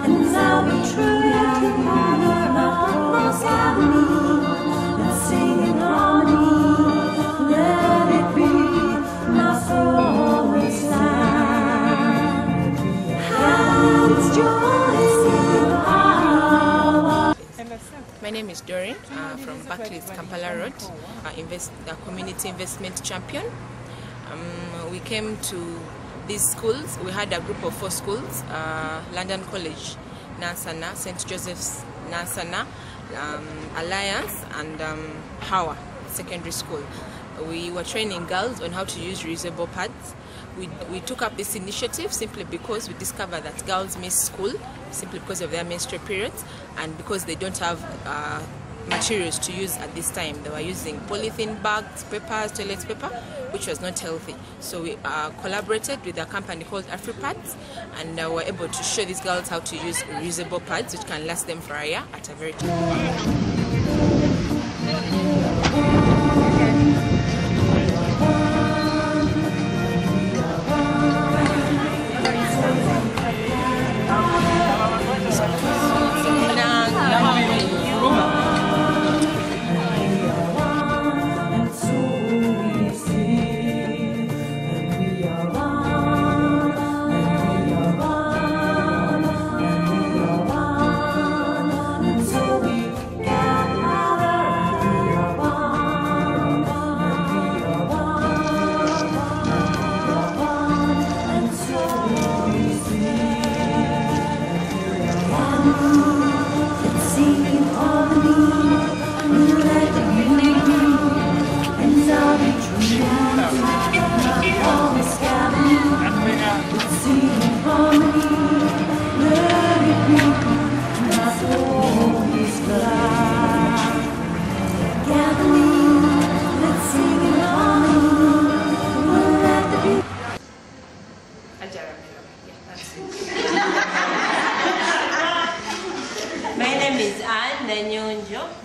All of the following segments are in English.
and I'll be true to honor Lost Avenue. Let's sing in harmony, let it be my soul will stand. Hands join in power. My name is Doreen from Barclays, Kampala Road, community investment champion. We came to these schools. We had a group of 4 schools: London College, Nansana, St. Joseph's, Nansana, Alliance, and Hawa Secondary School. We were training girls on how to use reusable pads. We took up this initiative simply because we discovered that girls miss school simply because of their menstrual periods and because they don't have materials to use at this time. They were using polythene bags, papers, toilet paper, which was not healthy. So we collaborated with a company called AfriPads, and were able to show these girls how to use reusable pads which can last them for a year at a very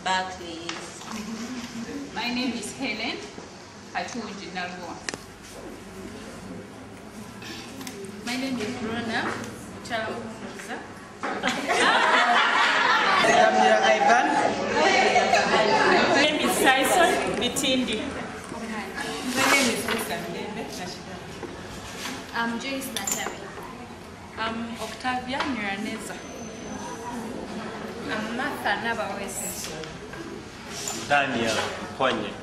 Barclays. My name is Helen Hatuji. My name is Rona Chauza. My name is Tyson Bitindi. My name is Lisa. I'm Joyce Natami. I'm Octavia Miraneza. I'm Martha Nabawes. Daniel Ponye.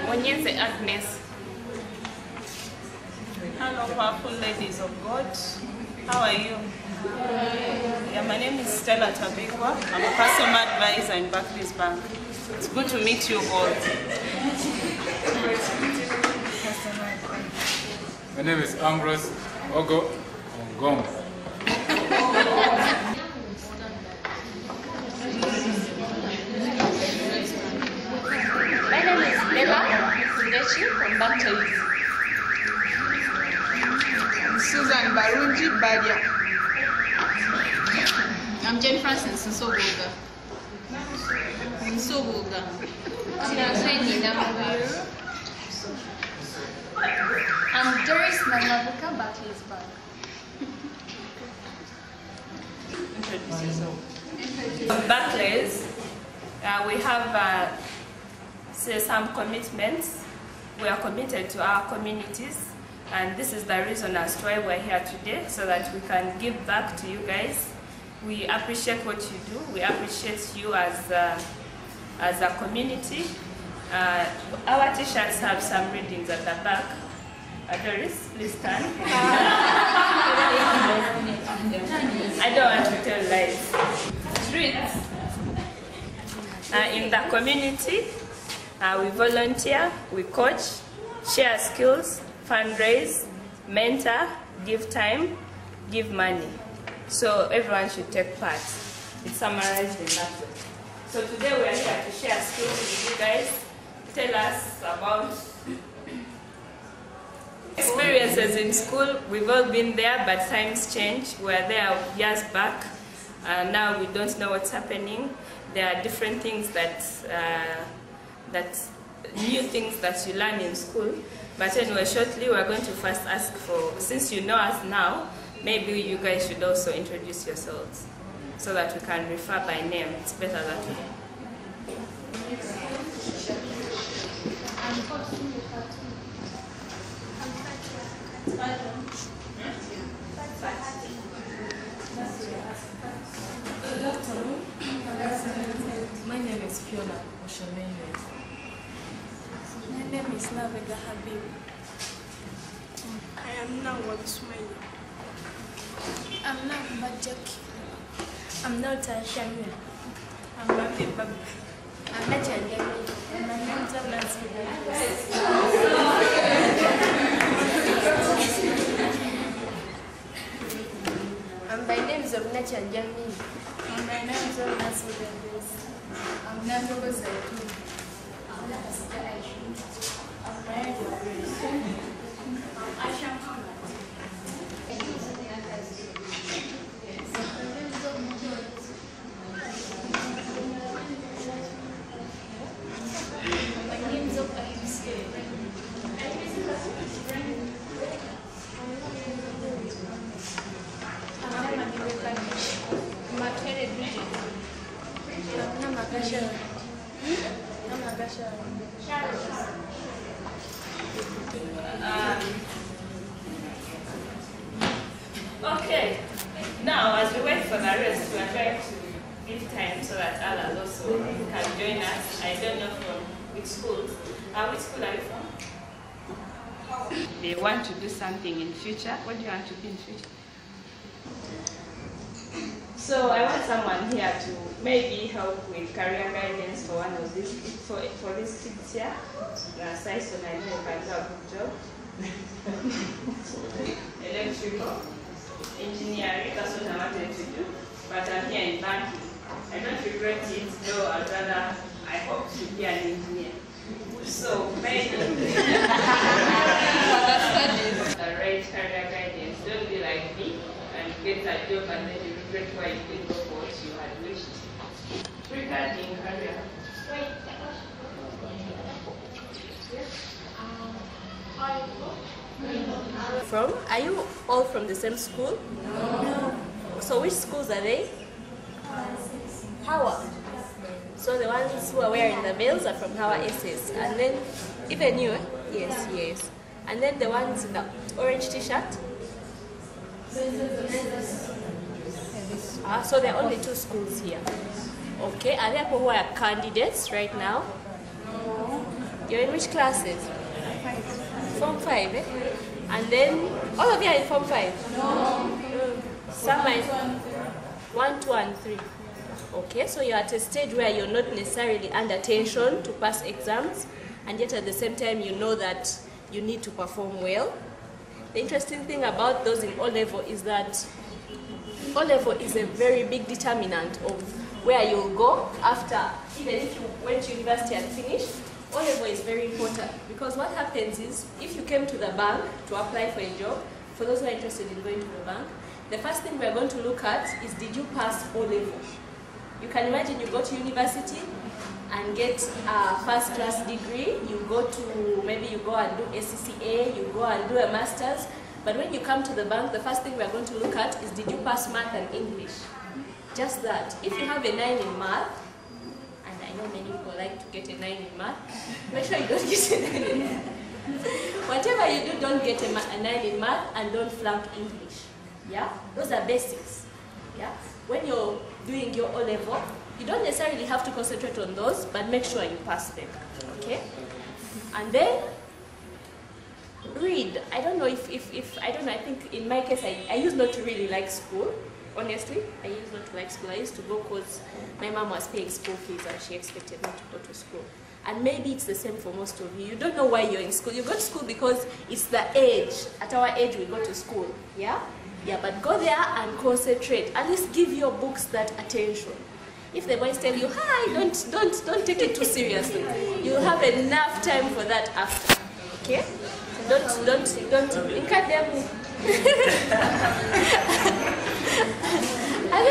Onyeze Agnes. Hello, powerful ladies of God. How are you? Yeah, my name is Stella Tabigwa. I'm a customer advisor in Barclays Bank. It's good to meet you all. My name is Ambrose Ogo Ongom. My name is Bella Fundechi from Barclays. Susan Barunji Badia. I'm Jane Francis Nsobuga. I'm Naseni Namabiru. I'm Doris Namabuka, Barclays Bank. Barclays, we have some commitments. We are committed to our communities, and this is the reason as to why we're here today, so that we can give back to you guys. We appreciate what you do. We appreciate you as a community. Our t-shirts have some readings at the back. Doris, please stand. I don't want to tell lies. Streets. In the community, we volunteer, we coach, share skills, fundraise, mentor, give time, give money. So everyone should take part. It's summarized in that way. So today we are here to share skills with you guys. Tell us about experiences in school. We've all been there, but times change. We were there years back, and now we don't know what's happening. There are different things new things that you learn in school. But anyway, shortly we're going to first ask for, since you know us now, maybe you guys should also introduce yourselves so that we can refer by name. It's better that way. My name is Fiona Oshamene. My name is Navega Habib. I am now Smail. I'm now Bajaki. I'm now Tashamia. I'm Babi Baba. I'm Nachangami. My name is Nancy. And my name is Nachangami. And my name is Nancy. I'm Nandogo Zaitu. I'm Nasica Aishu. I'm Maya Grace. I'm Aisha Muhammad. My name is AFSU. Okay, now as we wait for the rest, we are trying to give time so that others also can join us. I don't know from which schools. Which school are you from? They want to do something in future. What do you want to be in future? So I want someone here to maybe help with career guidance for one of these for these kids here. Saiso I know you can do a good job. Electrical, engineering, that's what I wanted to do. But I'm here in banking. I don't regret it, though I'd rather, I hope to be an engineer. So maybe the right career guidance. Don't be like me and get a job and then you regret why you didn't go for what you had wished. Regarding career. From? Are you all from the same school? No. So which schools are they? Hawa. So the ones who are wearing the veils are from Hawa SS. And then, even you, eh? Yes, yes. And then the ones in the orange t-shirt? So there are only two schools here. Okay, are there people who are candidates right now? No. You're in which classes? Form 5, eh? And then, all of you are in Form 5? No. Some are in 1, 2, and 3. Okay, so you're at a stage where you're not necessarily under tension to pass exams, and yet at the same time you know that you need to perform well. The interesting thing about those in O-level is that O-level is a very big determinant of where you'll go after, even if you went to university and finished. O-level is very important because what happens is, if you came to the bank to apply for a job, for those who are interested in going to the bank, the first thing we're going to look at is, did you pass O-level? You can imagine you go to university and get a first-class degree, you go to, maybe you go and do ACCA, you go and do a master's, but when you come to the bank, the first thing we're going to look at is, did you pass math and English? Just that. If you have a 9 in math, and I know many people like to get a 9 in math, make sure you don't get a 9 in math. Whatever you do, don't get a 9 in math and don't flunk English. Yeah? Those are basics. Yeah? When you're doing your O-level, you don't necessarily have to concentrate on those, but make sure you pass them. Okay? And then, read. I don't know if I don't know, I think in my case, I used not to really like school. Honestly, I used not to like school. I used to go because my mom was paying school fees and she expected me to go to school. And maybe it's the same for most of you. You don't know why you're in school. You go to school because it's the age. At our age, we go to school. Yeah? Yeah, but go there and concentrate. At least give your books that attention. If the boys tell you, hi, don't take it too seriously. You'll have enough time for that after. Okay? Don't encourage them. Are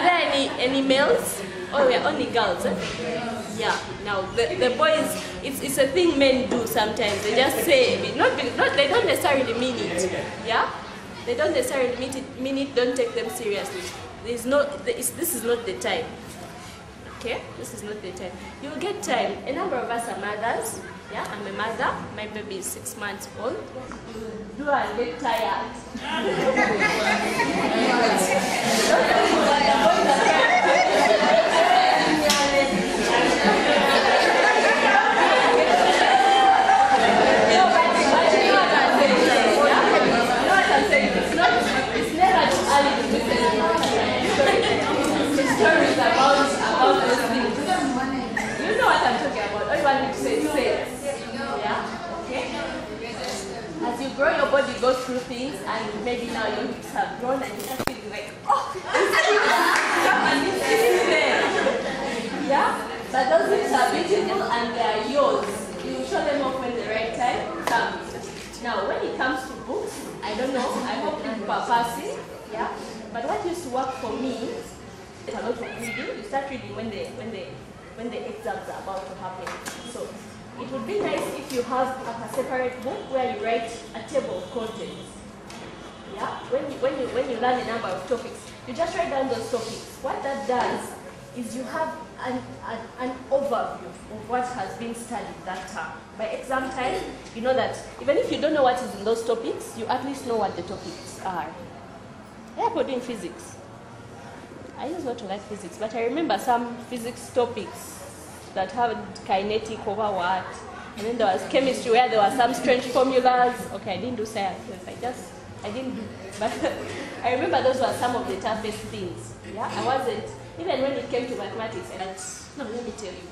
there any males? Oh, we're only girls, eh? Yeah. Now the boys, it's a thing men do sometimes. They just say, they don't necessarily mean it. Yeah. they don't necessarily mean it, don't take them seriously. This is not the time. Okay? This is not the time. You'll get time. A number of us are mothers. Yeah, I'm a mother. My baby is 6 months old. You do and get tired. Stories about those things. You know what I'm talking about. All you want me to say, yeah? Okay? As you grow, your body goes through things, and maybe now your hips have grown, and you start feeling like, oh, it's sitting there. Yeah? But those hips are beautiful, and they are yours. You show them off when the right time comes. Now, when it comes to books, I don't know. I hope people are passing. Yeah? But what used to work for me, a lot of reading. You start reading when the exams are about to happen. So it would be nice if you have a separate book where you write a table of contents. Yeah. When you learn a number of topics, you just write down those topics. What that does is you have an overview of what has been studied that term. By exam time, you know that even if you don't know what is in those topics, you at least know what the topics are. Yeah, for doing physics. I used not to like physics, but I remember some physics topics that had kinetic over what. And then there was chemistry where there were some strange formulas. Okay, I didn't do science. I didn't do. But I remember those were some of the toughest things. Yeah, I wasn't, even when it came to mathematics, no, let me tell you.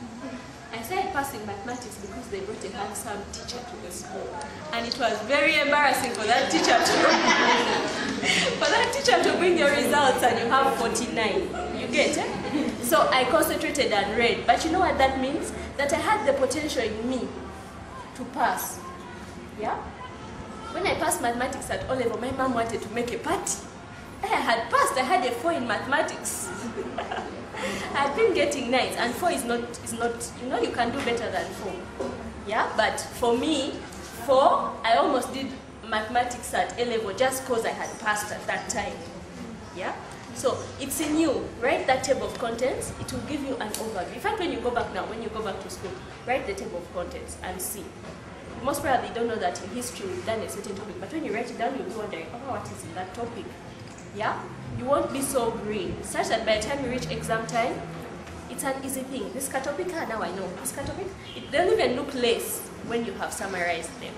I started passing mathematics because they brought a handsome teacher to the school. And it was very embarrassing for that teacher to bring your results and you have 49. You get it? So I concentrated and read. But you know what that means? That I had the potential in me to pass. Yeah? When I passed mathematics at O-level, my mom wanted to make a party. I had passed. I had a 4 in mathematics. I've been getting 9s, and 4 is not, you know, you can do better than 4. Yeah, but for me, 4, I almost did mathematics at A-level just because I had passed at that time. Yeah, so it's in you. Write that table of contents. It will give you an overview. In fact, when you go back to school, write the table of contents and see. Most probably you don't know that in history we've done a certain topic, but when you write it down, you'll be wondering, oh, what is in that topic? Yeah? You won't be so green, such that by the time you reach exam time, it's an easy thing. This topic, now I know. This topic, it doesn't even look less when you have summarized them.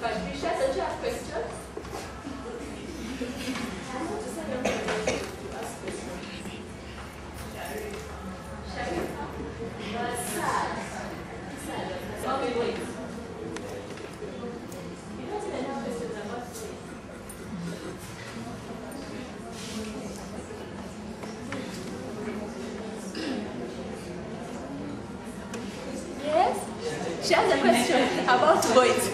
Patricia, don't you have questions? She has a question about boys.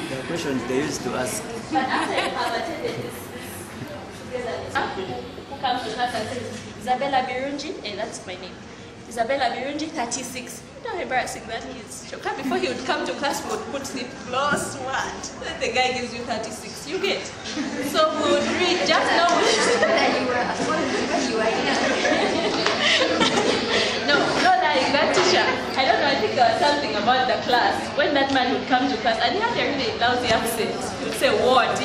The questions they used to ask. But after you have attended this, who comes to class and says, Isabella Birunji, that's my name. Isabella Birunji, 36. Not embarrassing that is. Before he would come to class, we would put it close, what? Then the guy gives you 36. You get. So we would read just now. No, not like that teacher. I don't know, I think there was something about the class. When that man would come to class, and he had a really lousy accent. He would say, what?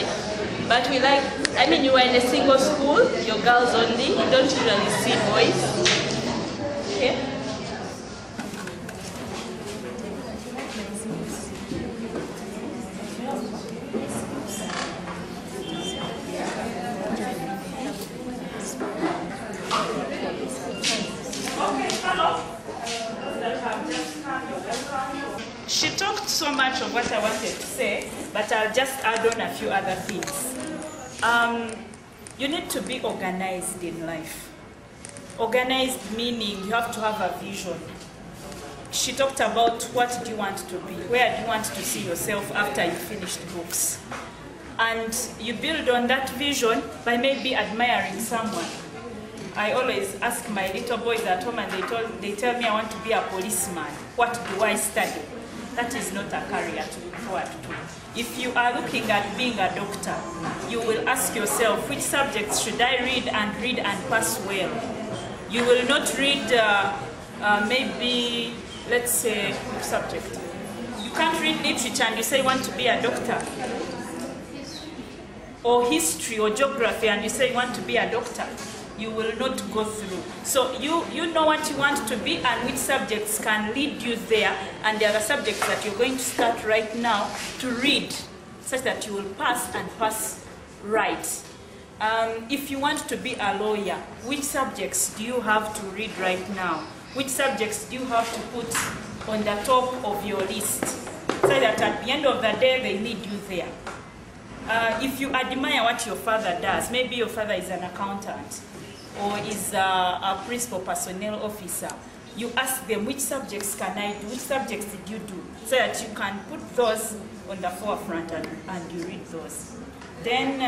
But we like, I mean, you were in a single school, you're girls only, you don't usually see boys. Okay? She talked so much of what I wanted to say, but I'll just add on a few other things. You need to be organized in life. Organized meaning you have to have a vision. She talked about what do you want to be, where do you want to see yourself after you finish the books. And you build on that vision by maybe admiring someone. I always ask my little boys at home, and they tell me I want to be a policeman. What do I study? That is not a career to look forward to. If you are looking at being a doctor, you will ask yourself, which subjects should I read and pass well? You will not read maybe, let's say, which subject? You can't read literature and you say you want to be a doctor. Or history or geography and you say you want to be a doctor. You will not go through. So you know what you want to be and which subjects can lead you there, and there are subjects that you're going to start right now to read such that you will pass and pass right. If you want to be a lawyer, which subjects do you have to read right now? Which subjects do you have to put on the top of your list so that at the end of the day they lead you there? If you admire what your father does, maybe your father is an accountant or is a principal personnel officer, you ask them, which subjects can I do, which subjects did you do, so that you can put those on the forefront and you read those. Then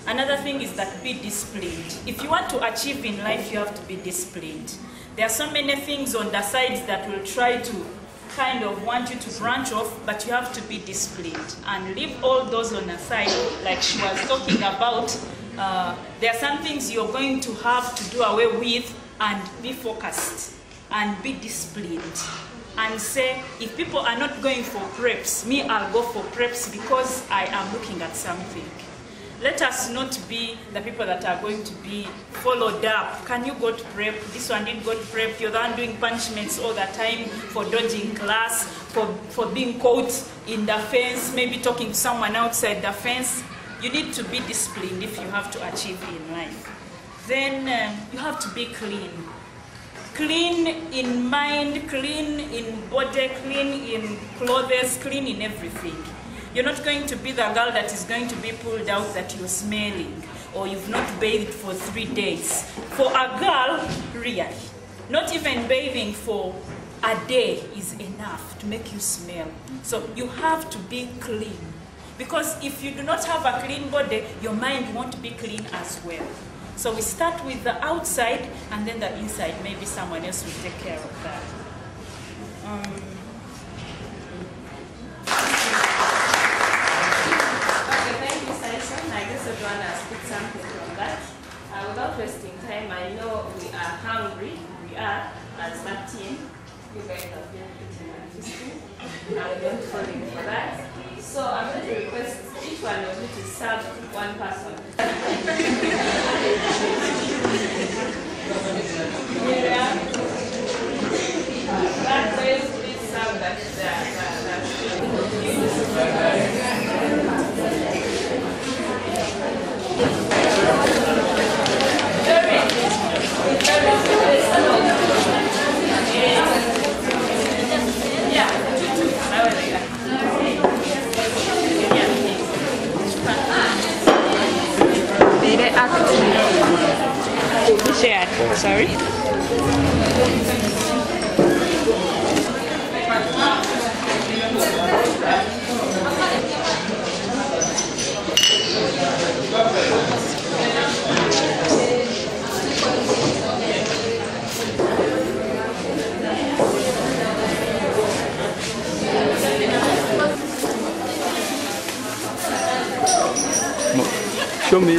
another thing is that be disciplined. If you want to achieve in life, you have to be disciplined. There are so many things on the sides that will try to kind of want you to branch off, but you have to be disciplined and leave all those on the side, like she was talking about. There are some things you're going to have to do away with and be focused and be disciplined and say, if people are not going for preps, me, I'll go for preps because I am looking at something. Let us not be the people that are going to be followed up. Can you go to prep? This one didn't go to prep. You're the one doing punishments all the time for dodging class, for being caught in the fence, maybe talking to someone outside the fence. You need to be disciplined if you have to achieve in life. Then you have to be clean. Clean in mind, clean in body, clean in clothes, clean in everything. You're not going to be the girl that is going to be pulled out that you're smelling or you've not bathed for 3 days. For a girl, really, not even bathing for a day is enough to make you smell. So you have to be clean. Because if you do not have a clean body, your mind won't be clean as well. So we start with the outside and then the inside. Maybe someone else will take care of that. Everyone has put something on that. Without wasting time, I know we are hungry. We are as a team. You guys have been eating and feasting. I'm not falling for that. So I'm going to request each one of you to serve one person. Barclays, please serve that. Shared. Sorry. Show me.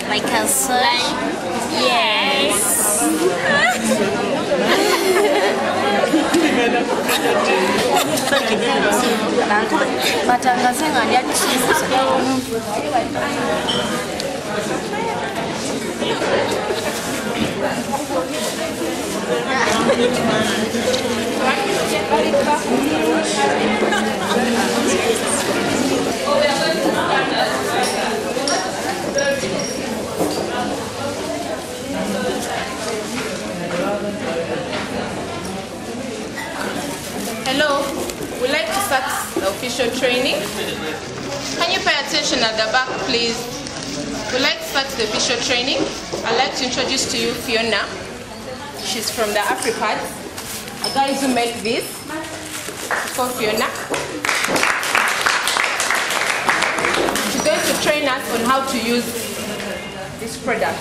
Like a slime? Yes. Hello. visual training. Can you pay attention at the back, please? We'd like to start the visual training. I'd like to introduce to you Fiona. She's from the AfriPads. A guy who made this. It's called Fiona. She's going to train us on how to use this product.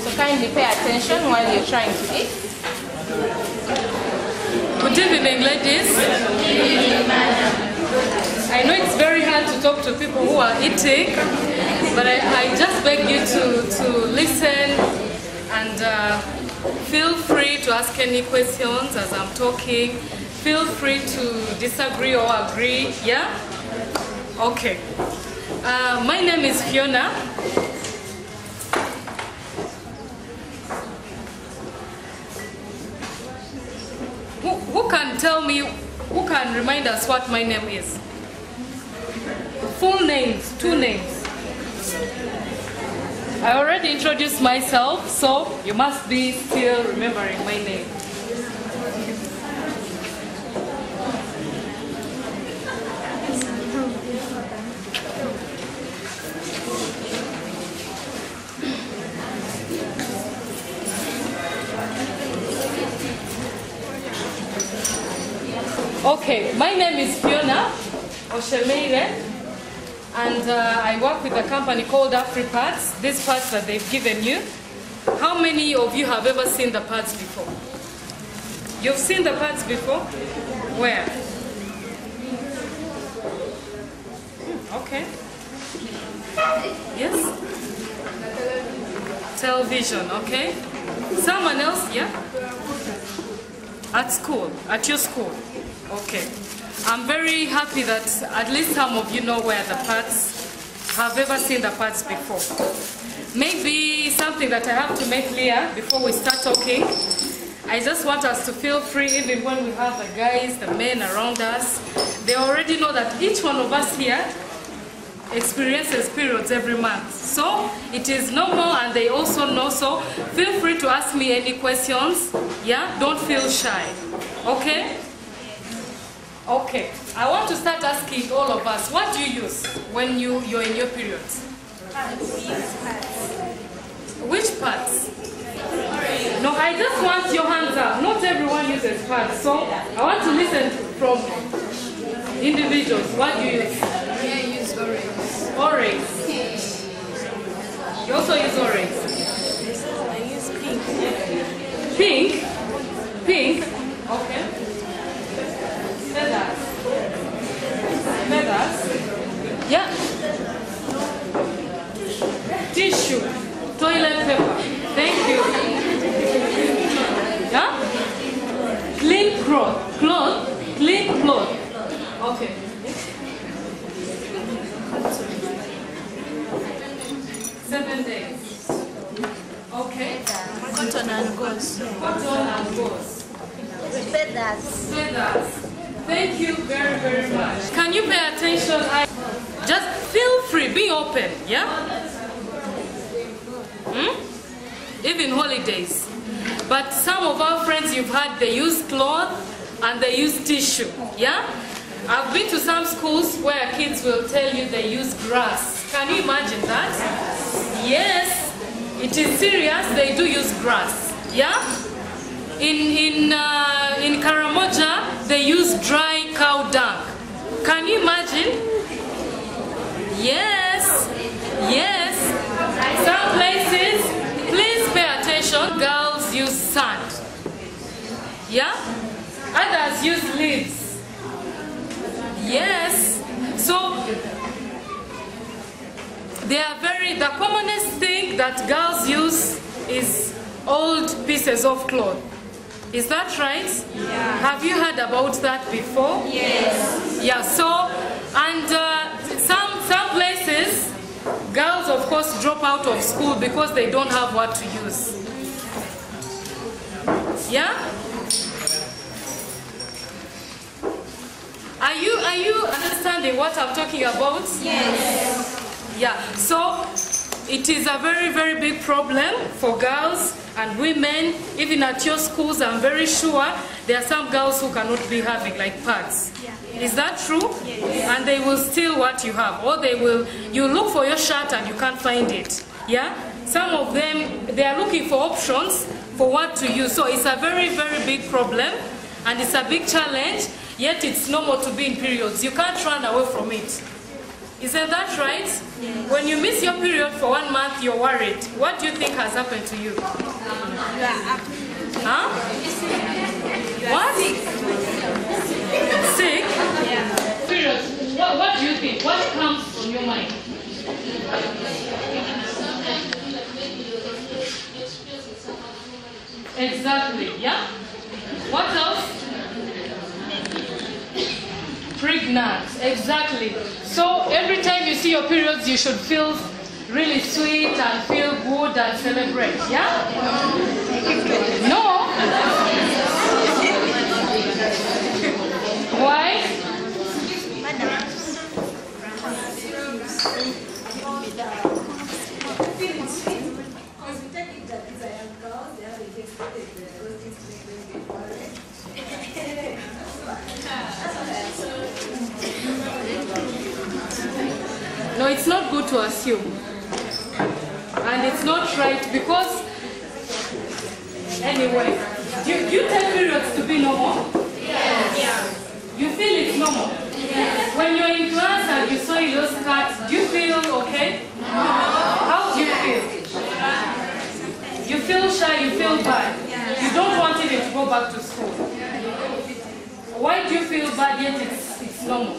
So kindly pay attention while you're trying to eat. Good evening, ladies. I know it's very hard to talk to people who are eating, but I just beg you to listen and feel free to ask any questions as I'm talking. Feel free to disagree or agree, yeah? Okay. My name is Fiona. Who can tell me, who can remind us what my name is? Full names, 2 names. I already introduced myself, so you must be still remembering my name. Okay, my name is Fiona Oshemeire, and I work with a company called AfriPads. These pads that they've given you. How many of you have ever seen the pads before? You've seen the pads before? Where? Okay. Yes? Television, okay. Someone else, yeah? At school, at your school. Okay. I'm very happy that at least some of you know where the pads, have ever seen the pads before. Maybe something that I have to make clear before we start talking. I just want us to feel free, even when we have the guys, the men around us. They already know that each one of us here experiences periods every month. So it is normal, and they also know, so feel free to ask me any questions. Yeah, don't feel shy. Okay? Okay, I want to start asking all of us, what do you use when you're in your periods? Which pads? No, I just want your hands up. Not everyone uses pads, so I want to listen from individuals. What do you use? I use orange. Orange. You also use orange? I use pink. Pink? Pink? Okay. Feathers. Feathers. Yeah. Tissue. Toilet paper. Thank you. Yeah? Clean cloth. Cloth. Clean cloth. Okay. 7 days. Okay. Cotton and gauze. Cotton and gauze. Feathers. Feathers. Thank you very, very much. Can you pay attention? Just feel free, be open, yeah? Even holidays. But some of our friends you've had, they use cloth and they use tissue, yeah? I've been to some schools where kids will tell you they use grass. Can you imagine that? Yes, it is serious, they do use grass, yeah? In Karamoja, they use dry cow dung. Can you imagine? Yes, yes. Some places, please pay attention, girls use sand. Yeah? Others use leaves. Yes. So, the commonest thing that girls use is old pieces of cloth. Is that right? Yeah. Have you heard about that before? Yes. Yeah, so, and some places, girls of course drop out of school because they don't have what to use. Yeah? Are you understanding what I'm talking about? Yes. Yeah, so it is a very, very big problem for girls And women, even at your schools, I'm very sure there are some girls who cannot be having like pads. Is that true? Yes. And they will steal what you have, or you look for your shirt and you can't find it. Yeah? Some of them, they are looking for options for what to use. So it's a very, very big problem, and it's a big challenge, yet it's normal to be in periods. You can't run away from it. Isn't that right? Yes. When you miss your period for 1 month, you're worried. What do you think has happened to you? Huh? What? Sick? Yeah. Period. What do you think? What comes from your mind? Exactly, yeah? What else? Pregnant, exactly. So every time you see your periods, you should feel really sweet and feel good and celebrate, yeah? No? Why? No, it's not good to assume. And it's not right because, anyway, do you take periods to be normal? Yes. Yeah. You feel it's normal? Yes. When you're in class and you saw your skirt, do you feel okay? No. How do you feel? You feel shy, you feel bad. Yes. You don't want even to go back to school. Why do you feel bad yet it's normal?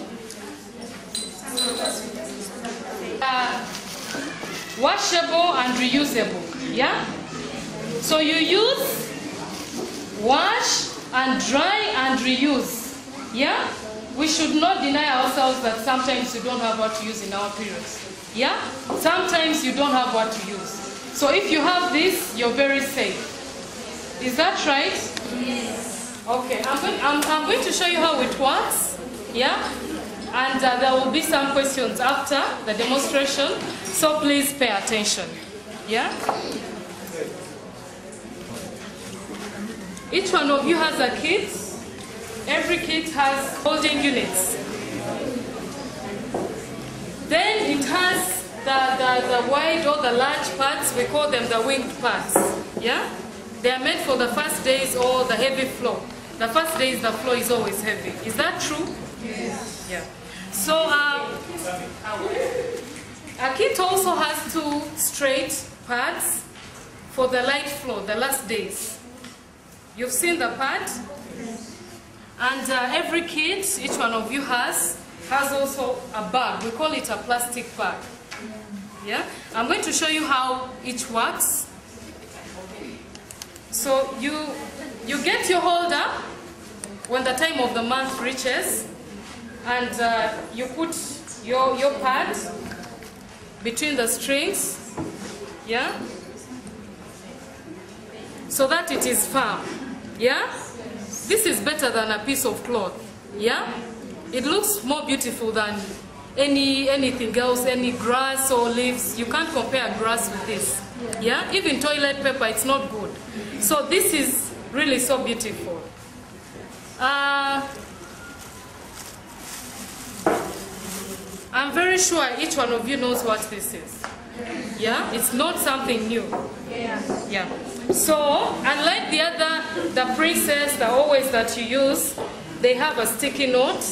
Washable and reusable, yeah? So you use, wash, and dry and reuse, yeah? We should not deny ourselves that sometimes we don't have what to use in our periods, yeah? Sometimes you don't have what to use. So if you have this, you're very safe. Is that right? Yes. Okay, I'm going to show you how it works, yeah? And there will be some questions after the demonstration, so please pay attention. Yeah? Each one of you has a kit. Every kit has holding units. Then it has the wide or the large parts. We call them the winged parts. Yeah? They are meant for the first days or the heavy flow. The first days the flow is always heavy. Is that true? Yes. Yeah. So a kit also has 2 straight pads for the light flow, the last days. You've seen the pad? And every kit, each one of you has also a bag. We call it a plastic bag. Yeah? I'm going to show you how each works. So you get your holder when the time of the month reaches. And you put your pad between the strings, yeah? So that it is firm, yeah? This is better than a piece of cloth, yeah? It looks more beautiful than anything else, any grass or leaves. You can't compare grass with this, yeah? Even toilet paper, it's not good. So this is really so beautiful. I'm very sure each one of you knows what this is. Yeah? It's not something new. Yeah. So, unlike the princess, the always that you use, they have a sticky note,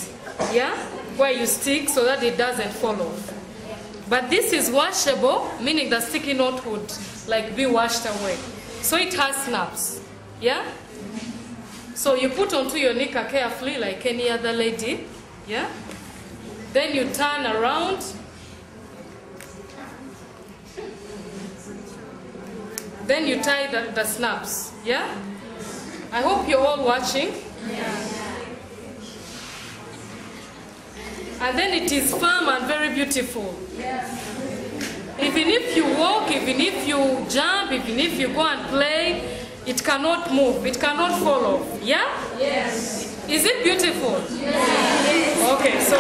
yeah? Where you stick so that it doesn't fall off. But this is washable, meaning the sticky note would like be washed away. So it has snaps, yeah? So you put onto your knicker carefully like any other lady, yeah? Then you turn around. Then you tie the snaps, yeah? I hope you're all watching. Yeah. And then it is firm and very beautiful. Yeah. Even if you walk, even if you jump, even if you go and play, it cannot move, it cannot fall off, yeah? Yes. Is it beautiful? Yes. Okay, so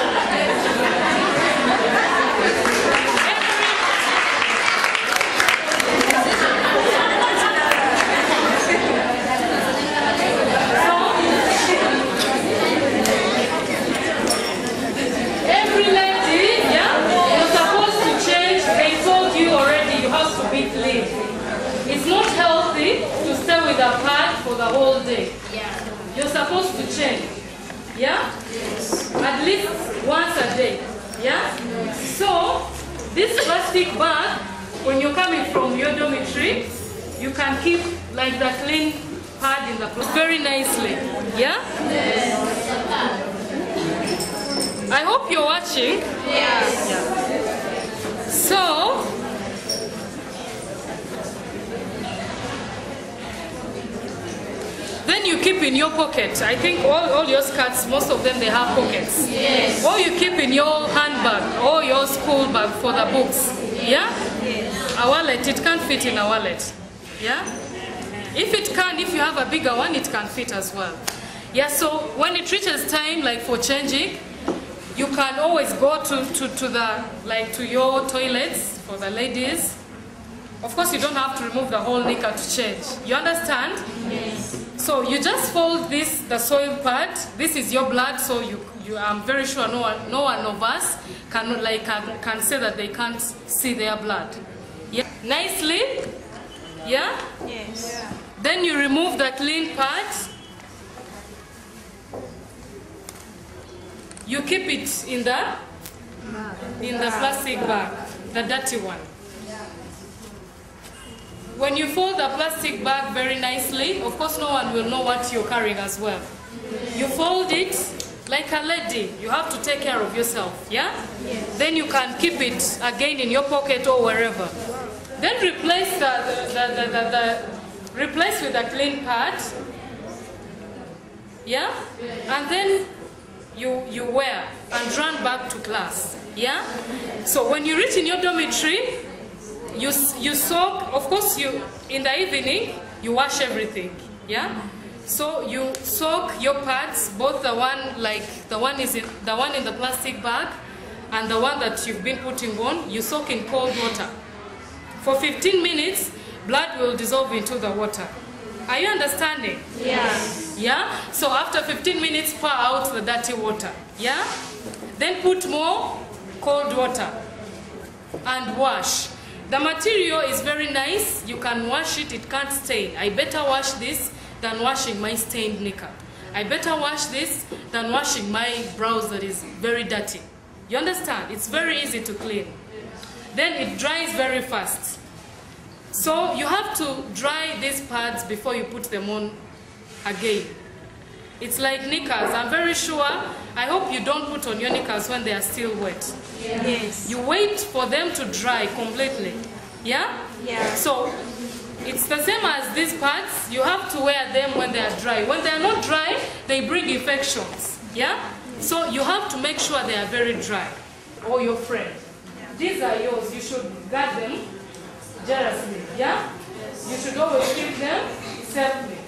to be clean. It's not healthy to stay with a pad for the whole day. You're supposed to change. Yeah? At least once a day. Yeah? So, this plastic bag, when you're coming from your dormitory, you can keep like the clean pad in the clothes very nicely. Yeah? I hope you're watching. Yes. Yeah. So, then you keep in your pocket. I think all your skirts, most of them, they have pockets. Yes. Or you keep in your handbag or your school bag for the books. Yeah? Yes. A wallet, it can't fit in a wallet. Yeah? If it can, if you have a bigger one, it can fit as well. Yeah, so when it reaches time, like for changing, you can always go to your toilets for the ladies. Of course, you don't have to remove the whole knicker to change. You understand? Yes. So you just fold this, the soiled part. This is your blood, so I'm very sure no one of us can say that they can't see their blood. Yeah. Nicely. Yeah? Yes. Yeah. Then you remove the clean part. You keep it in the plastic bag, the dirty one. When you fold the plastic bag very nicely, of course no one will know what you're carrying as well. You fold it like a lady. You have to take care of yourself, yeah? Yes. Then you can keep it again in your pocket or wherever. Then replace replace with the clean part, yeah? And then you wear and run back to class, yeah? So when you reach in your dormitory, you soak, of course in the evening, you wash everything, yeah? So you soak your pads, both the one in the plastic bag and the one that you've been putting on, you soak in cold water. For 15 minutes, blood will dissolve into the water. Are you understanding? Yeah. Yeah? So after 15 minutes, pour out the dirty water. Yeah? Then put more cold water and wash. The material is very nice. You can wash it, it can't stain. I better wash this than washing my stained knicker. I better wash this than washing my blouse that is very dirty. You understand? It's very easy to clean. Then it dries very fast. So you have to dry these pads before you put them on again. It's like knickers. I'm very sure, I hope you don't put on your knickers when they are still wet. Yes. You wait for them to dry completely. Yeah? Yeah. So it's the same as these pads. You have to wear them when they are dry. When they are not dry, they bring infections. Yeah? So you have to make sure they are very dry. Or your friend. These are yours. You should guard them jealously. Yeah? You should always keep them safely.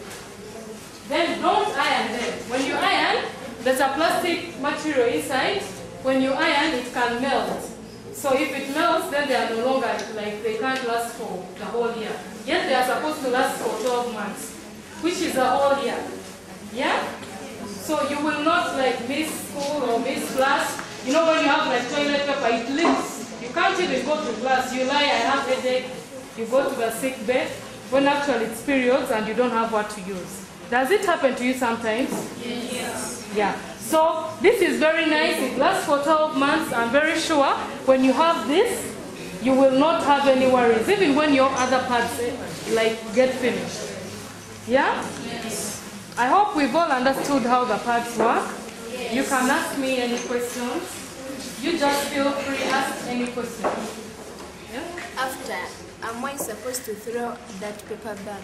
Then don't iron them. When you iron, there's a plastic material inside. When you iron, it can melt. So if it melts, then they are no longer, they can't last for the whole year. Yet they are supposed to last for 12 months, which is a whole year. Yeah? So you will not miss school or miss class. You know when you have toilet paper, it leaks. You can't even go to class. You lie, I have a headache. You go to the sick bed when actually it's periods and you don't have what to use. Does it happen to you sometimes? Yes. Yeah. So this is very nice. It lasts for 12 months. I'm very sure when you have this, you will not have any worries, even when your other parts get finished. Yeah? Yes. I hope we've all understood how the parts work. Yes. You can ask me any questions. You just feel free to ask any questions. Yeah? After, am I supposed to throw that paper bag?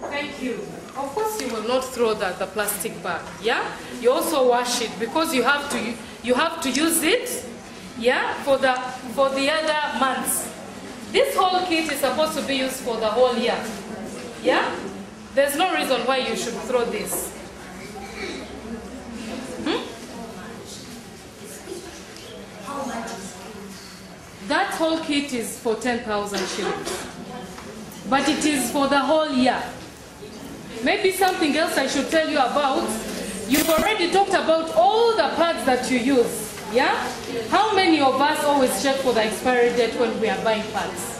Thank you. Of course you will not throw the plastic bag, yeah? You also wash it because you have to use it, yeah, for the other months. This whole kit is supposed to be used for the whole year. Yeah? There's no reason why you should throw this. That whole kit is for 10,000 shillings. But it is for the whole year. Maybe something else I should tell you about. You've already talked about all the pads that you use. Yeah? How many of us always check for the expiry date when we are buying parts?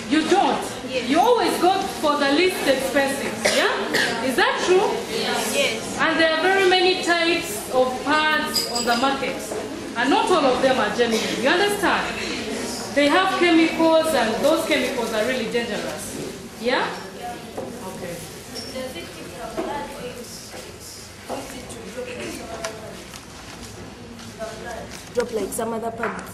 You don't? Yes. You always go for the least expensive, yeah? Is that true? Yes. And there are very many types of parts on the market, and not all of them are genuine. You understand? They have chemicals, and those chemicals are really dangerous. Yeah? Okay. Does it keep the blood or use it to drop like some other pads?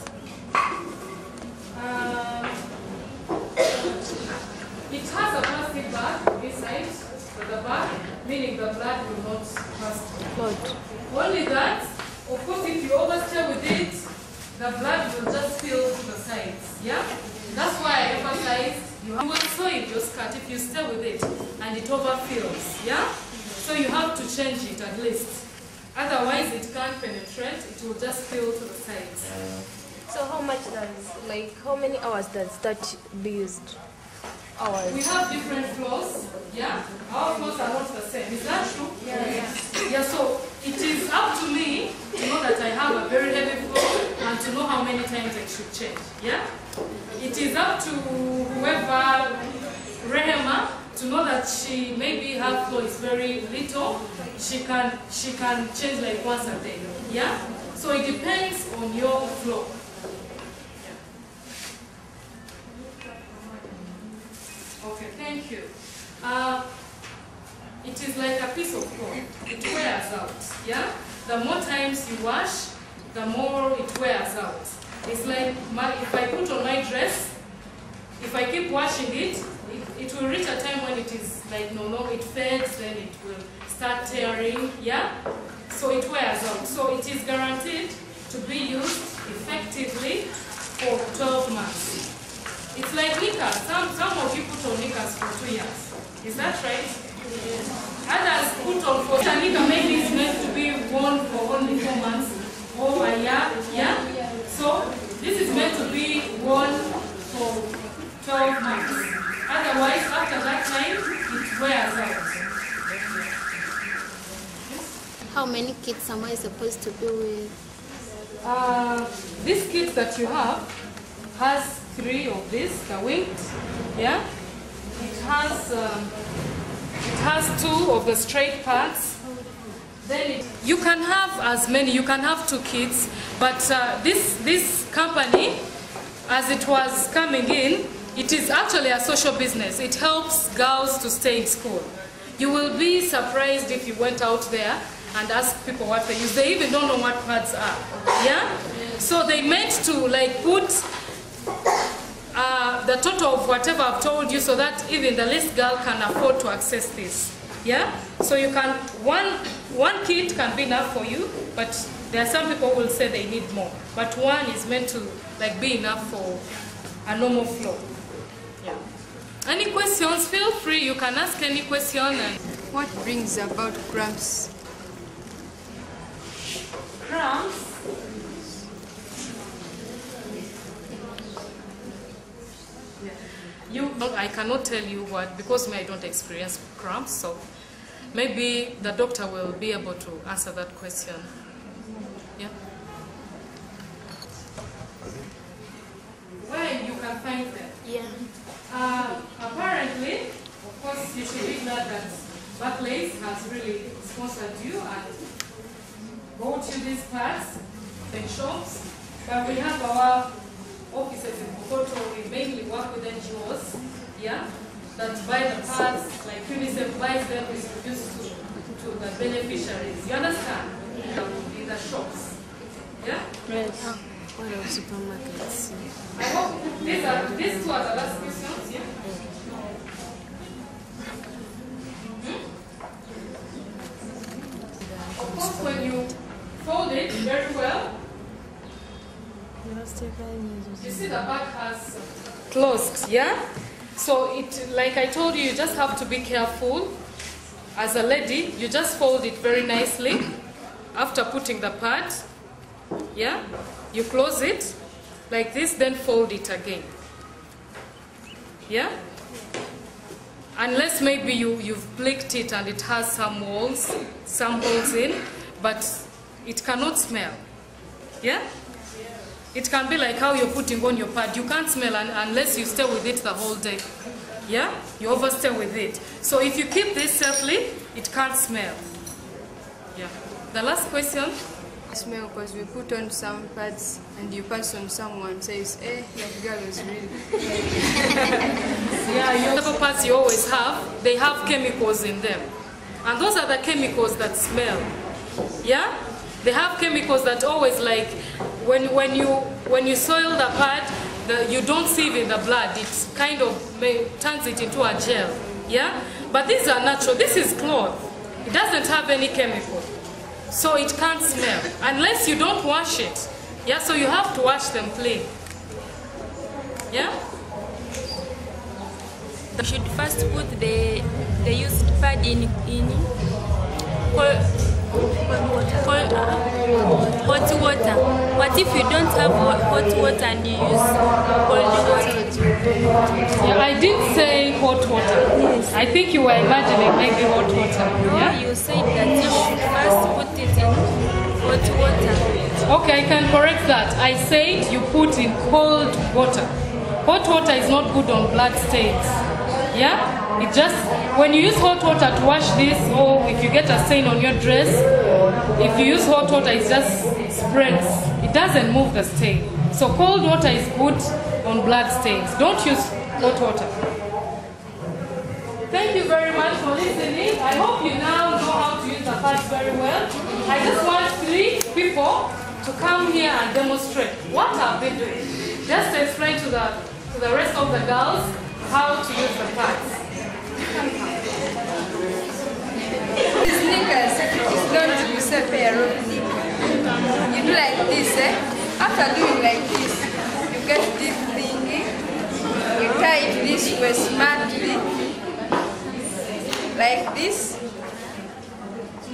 It has a plastic bag inside the bag, meaning the blood will not pass through. Only that, of course, if you overstay with it, the blood will just spill to the sides. Yeah? That's why I emphasize you will sew in your skirt if you stay with it and it overfills. Yeah? So you have to change it at least. Otherwise, it can't penetrate, it will just spill to the sides. So how much does, like, how many hours does that be used? Hours. We have different floors, yeah? Our floors are not the same. Is that true? Yeah. Yeah, so it is up to me to know that I have a very heavy floor and to know how many times I should change, yeah? It is up to whoever, Rehema, to know that she, maybe her floor is very little, she can change like once a day, yeah? So it depends on your floor. Okay, thank you. It is like a piece of cloth. It wears out, yeah? The more times you wash, the more it wears out. It's like if I put on my dress, if I keep washing it, it will reach a time when it is like, it fades, then it will start tearing, yeah? So it wears out. So it is guaranteed to be used effectively for 12 months. It's like knickers. Some of you put on knickers for 2 years. Is that right? Yes. Others put on for a knicker maybe it's meant to be worn for only 4 months or a year. Yeah? So this is meant to be worn for 12 months. Otherwise, after that time, it wears out. How many kids am I supposed to be with? This kit that you have has 3 of these, the winged, yeah? It has 2 of the straight parts. Then you can have as many, you can have 2 kits, but this company, as it was coming in, it is actually a social business. It helps girls to stay in school. You will be surprised if you went out there and ask people what they use. They even don't know what pads are, yeah? So they meant to like put the total of whatever I've told you so that even the least girl can afford to access this, yeah? So you can, one kit can be enough for you, but there are some people who will say they need more. But one is meant to like be enough for a normal floor. Yeah. Any questions? Feel free. You can ask any question. And what brings about cramps? Cramps? I cannot tell you what, because I don't experience cramps, so maybe the doctor will be able to answer that question. Yeah? Where you can find them? Yeah. Apparently, of course, you should be glad that Barclays has really sponsored you and bought you these pads in shops. But we have our offices in Bukoto. We mainly work with NGOs, yeah, that buy the pads, like UNICEF buys them, distributes to the beneficiaries. You understand? In the shops. Yeah? Yes. What are supermarkets? I hope these 2 are the last questions, yeah? Of course, when you fold it very well, you see the back has closed, yeah? So it, like I told you, you just have to be careful. As a lady, you just fold it very nicely after putting the pad, yeah? You close it like this, then fold it again, yeah? Unless maybe you've plicked it and it has some holes in, but it cannot smell. Yeah? It can be like how you're putting on your pad. You can't smell unless you stay with it the whole day. Yeah? You overstay with it. So if you keep this safely, it can't smell. Yeah. The last question? Smell because we put on some pads and you pass on someone says, eh, that girl is really. Yeah, whatever pads you always have, they have chemicals in them. And those are the chemicals that smell. Yeah? They have chemicals that always, like when you soil the pad, you don't sieve in the blood. It kind of turns it into a gel. Yeah? But these are natural. This is cloth. It doesn't have any chemical. So it can't smell unless you don't wash it. Yeah, so you have to wash them clean. Yeah? You should first put the used pad in hot water. What if you don't have hot water and you use cold water? Yeah, I did say hot water. Yes. I think you were imagining maybe hot water. No, yeah? You said that you should first put it in hot water. Okay, I can correct that. I said you put in cold water. Hot water is not good on blood stains. Yeah? It just, when you use hot water to wash this, or if you get a stain on your dress, if you use hot water, it just spreads. It doesn't move the stain. So cold water is good on blood stains. Don't use hot water. Thank you very much for listening. I hope you now know how to use the pads very well. I just want 3 people to come here and demonstrate what have they doing. Just to explain to the rest of the girls how to use the pads. Sneakers is known to use a pair of knickers. You do like this, eh? After doing like this, you get this thingy, you tie it this way smartly, like this,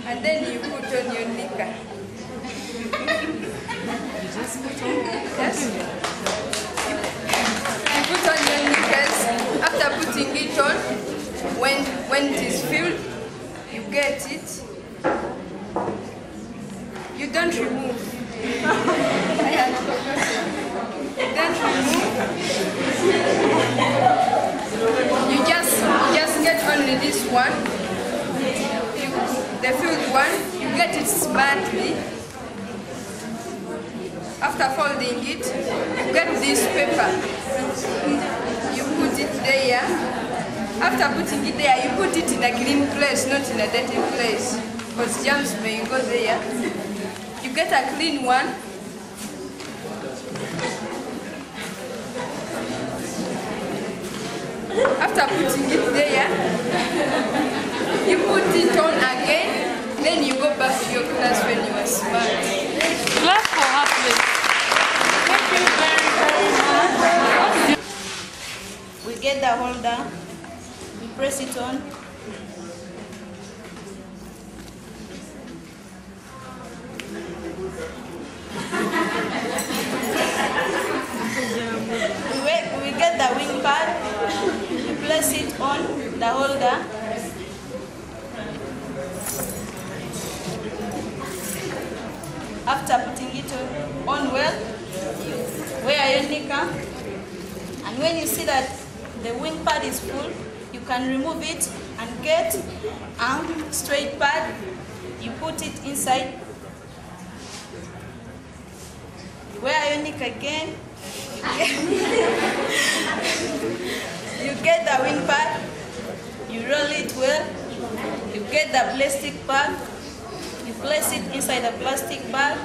and then you put on your knicker. You just put on? Yes. You put on your knickers. After putting it on, when it is filled, you get it. You don't remove. I had forgotten. You don't remove. You just get only this one. The filled one, you get it smartly. After folding it, you get this paper. You put it there. After putting it there, you put it in a clean place, not in a dirty place, because germs may go there. You get a clean one. After putting it there, you put it on again, then you go back to your class when you are smart. Clap for her, please. Thank you very, very much. We get the holder, we press it on. We get the wing pad, we place it on the holder. After putting it on well, you wear your knicker, and when you see that the wing pad is full, you can remove it and get a straight pad. You put it inside. You wear your knicker again. You get the wing pad. You roll it well. You get the plastic bag. You place it inside the plastic bag.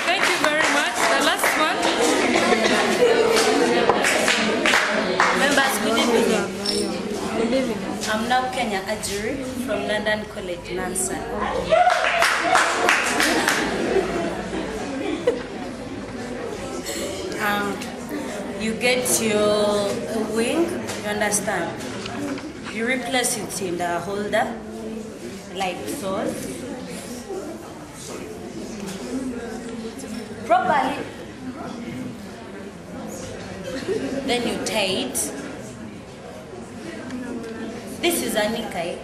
Thank you very much. The last one. Members, good evening. Good evening. I'm now Kenya Ajuri from London College, Nansen. You get your wing, you understand? You replace it in the holder, like so. Properly. Then you tie it. This is a nika.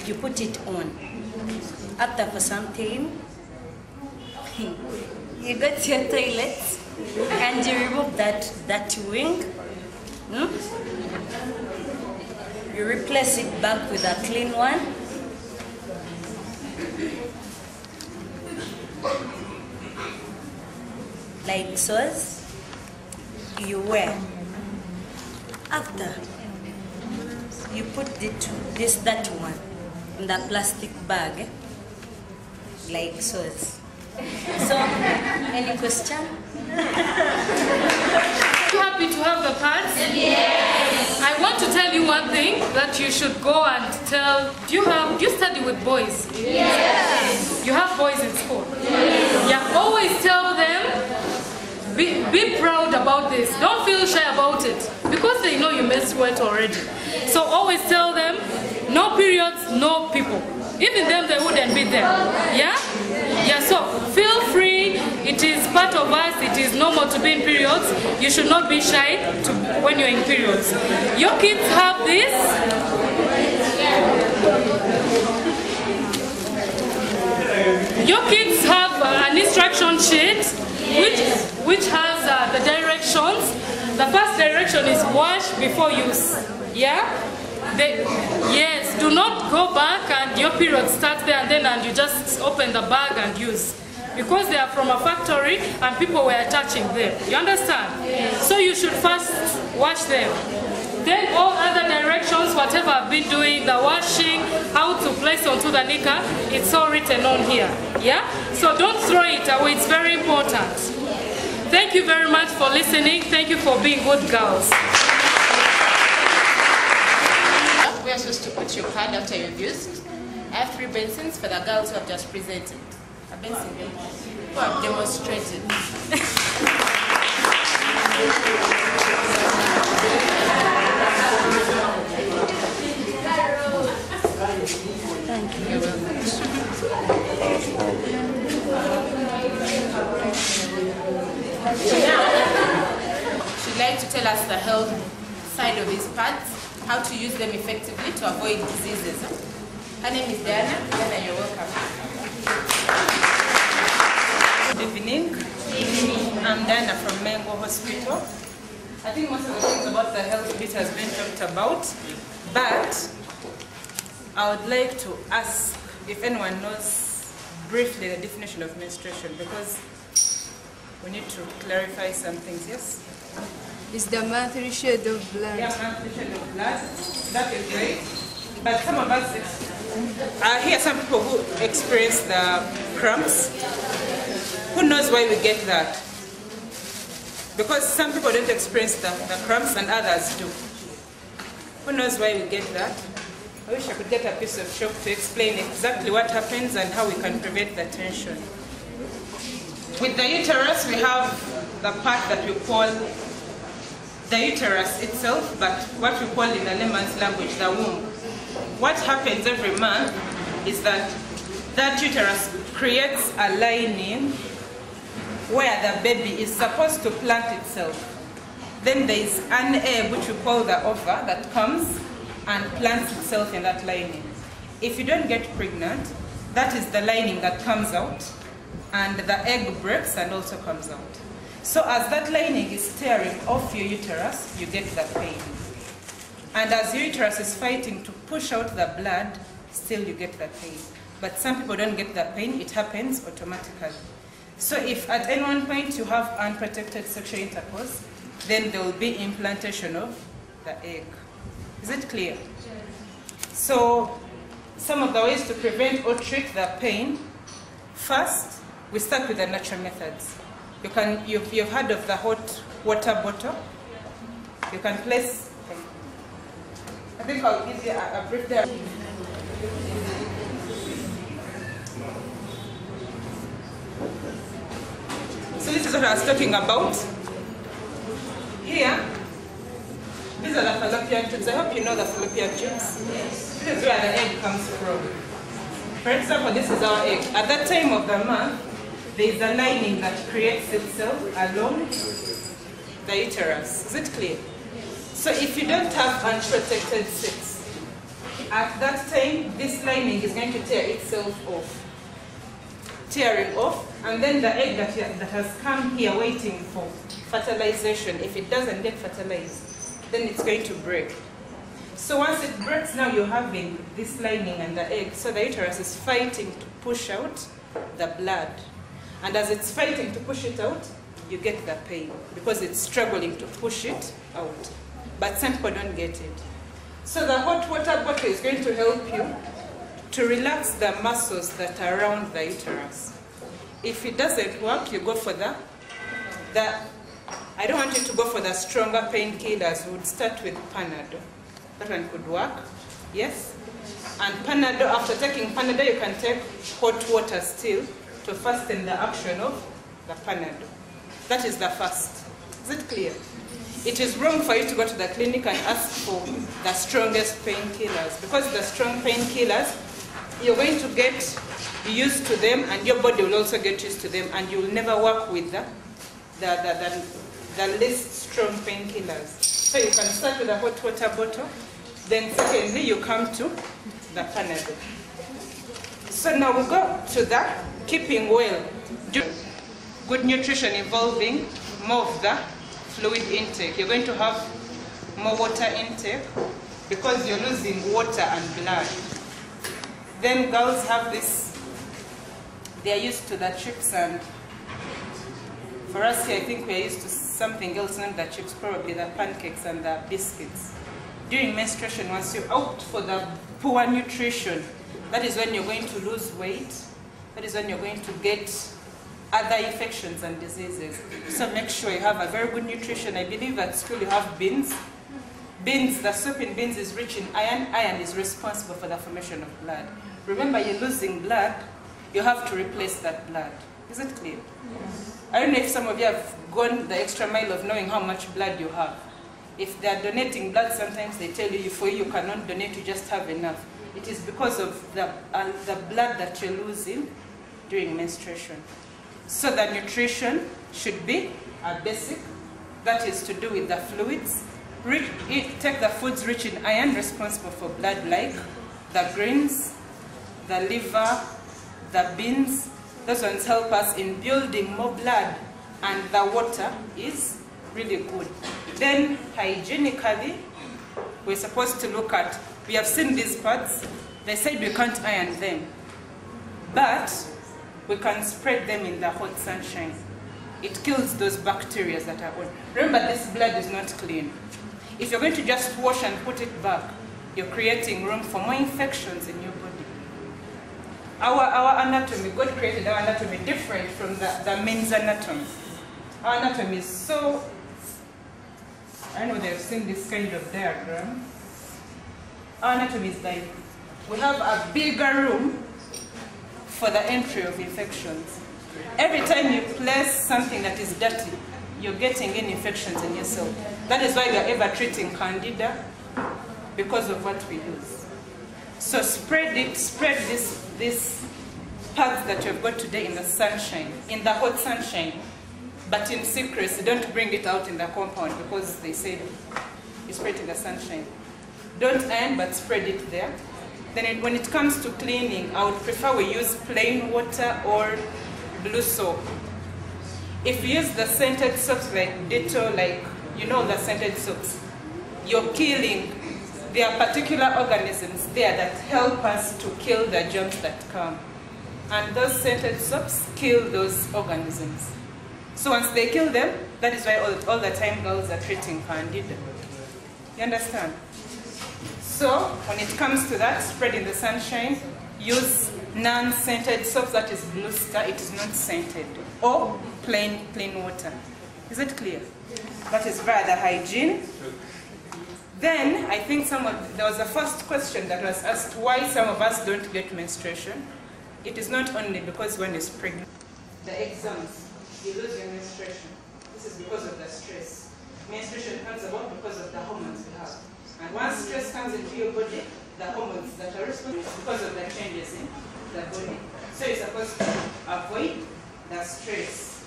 You put it on. After for some time, you go to your toilet and you remove that wing. You replace it back with a clean one. Like so. You wear. After, you put that one in the plastic bag, like so. So, any question? You happy to have the pads? Yes. I want to tell you one thing that you should go and tell. Do you study with boys? Yes. You have boys in school? Yes. Yeah, always tell them, be proud about this. Don't feel shy about it because they know you menstruate already. So always tell them, no periods, no people. Even them, they wouldn't be there. Yeah? Yeah, so feel free. It is part of us. It is normal to be in periods. You should not be shy when you're in periods. Your kids have this. Your kids have an instruction sheet which has the directions. The first direction is wash before use. Yeah? Yes, do not go back and your period starts there and you just open the bag and use. Because they are from a factory and people were touching them. You understand? Yes. So you should first wash them. Then all other directions, whatever I've been doing, the washing, how to place onto the nika, it's all written on here. Yeah? So don't throw it away, it's very important. Thank you very much for listening. Thank you for being good girls. We are supposed to put your pad after you've used. I have 3 basins for the girls who have just presented. A basin who have demonstrated. Thank you. You're welcome. So now, she'd like to tell us the health side of these pads, how to use them effectively to avoid diseases. Her name is Diana. Diana, you're welcome. Good evening. I'm Diana from Mengo Hospital. I think most of the things about the health bit has been talked about, but I would like to ask if anyone knows briefly the definition of menstruation, because we need to clarify some things. Yes? It's the monthly shed of blood. Yeah, monthly shed of blood. That is great. But some of us, I hear some people who experience the cramps. Who knows why we get that? Because some people don't experience the cramps and others do. Who knows why we get that? I wish I could get a piece of chalk to explain exactly what happens and how we can prevent the tension. With the uterus, we have the part that we call the uterus itself, but what we call in the layman's language, the womb. What happens every month is that that uterus creates a lining where the baby is supposed to plant itself. Then there is an egg, which we call the ova, that comes and plants itself in that lining. If you don't get pregnant, that is the lining that comes out, and the egg breaks and also comes out. So as that lining is tearing off your uterus, you get the pain. And as your uterus is fighting to push out the blood, still you get the pain. But some people don't get the pain, it happens automatically. So if at any one point you have unprotected sexual intercourse, then there will be implantation of the egg. Is it clear? So some of the ways to prevent or treat the pain, first, we start with the natural methods. You've heard of the hot water bottle. You can place, I think I'll give you a brief there. So this is what I was talking about. Here, these are the fallopian tubes. I hope you know the fallopian tubes. This is where the egg comes from. For example, this is our egg. At that time of the month, there's a lining that creates itself along the uterus. Is it clear? So if you don't have unprotected sex, at that time, this lining is going to tear itself off. Tearing off, and then the egg that has come here waiting for fertilization, if it doesn't get fertilized, then it's going to break. So once it breaks, now you're having this lining and the egg, so the uterus is fighting to push out the blood. And as it's fighting to push it out, you get the pain because it's struggling to push it out. But some people don't get it. So the hot water bottle is going to help you to relax the muscles that are around the uterus. If it doesn't work, you go for I don't want you to go for the stronger painkillers. We would start with Panadol. That one could work, yes? And Panadol, after taking Panadol, you can take hot water still to fasten the action of the Panadol. That is the first. Is it clear? It is wrong for you to go to the clinic and ask for the strongest painkillers, because the strong painkillers, you're going to get used to them and your body will also get used to them, and you will never work with the least strong painkillers. So you can start with a hot water bottle, then secondly you come to the Panadol. So now we go to the keeping well. Good nutrition involving more of the fluid intake. You're going to have more water intake because you're losing water and blood. Then girls have this, they're used to the chips, and for us here I think we're used to something else, not the chips, probably the pancakes and the biscuits. During menstruation, once you opt for the poor nutrition, that is when you're going to lose weight. That is when you're going to get other infections and diseases. So make sure you have a very good nutrition. I believe at school you have beans. Beans, the soup in beans is rich in iron. Iron is responsible for the formation of blood. Remember, you're losing blood, you have to replace that blood. Is it clear? Yes. I don't know if some of you have gone the extra mile of knowing how much blood you have. If they are donating blood, sometimes they tell you, for you cannot donate, you just have enough. It is because of the blood that you're losing during menstruation. So the nutrition should be a basic, that is to do with the fluids. Take the foods rich in iron, responsible for blood, like the greens, the liver, the beans. Those ones help us in building more blood, and the water is really good. Then hygienically, we're supposed to look at, we have seen these parts, they said we can't iron them, but we can spread them in the hot sunshine. It kills those bacteria that are on. Remember, this blood is not clean. If you're going to just wash and put it back, you're creating room for more infections in your body. Our anatomy, God created our anatomy different from the men's anatomy. Our anatomy is so, I know they've seen this kind of diagram. Our anatomy is like, we have a bigger room for the entry of infections. Every time you place something that is dirty, you're getting in infections in yourself. That is why we are ever treating candida, because of what we use. So spread this pads that you've got today in the sunshine, in the hot sunshine, but in secrecy. Don't bring it out in the compound because they said you spread it in the sunshine. Don't iron, but spread it there. Then when it comes to cleaning, I would prefer we use plain water or blue soap. If you use the scented soaps like Dettol, like, you know, the scented soaps, you're killing. There are particular organisms there that help us to kill the germs that come. And those scented soaps kill those organisms. So once they kill them, that is why all the time girls are treating candida. You understand? So when it comes to that, spread in the sunshine, use non-scented soaps, that is Blue Star, it is not scented, or plain water. Is it clear? That is via the hygiene. Then I think there was a first question that was asked, why some of us don't get menstruation. It is not only because one is pregnant. The exams, you lose your menstruation. This is because of the stress. Menstruation comes about because of the hormones we have. And once stress comes into your body, the hormones that are responsible because of the changes in the body. So you're supposed to avoid the stress.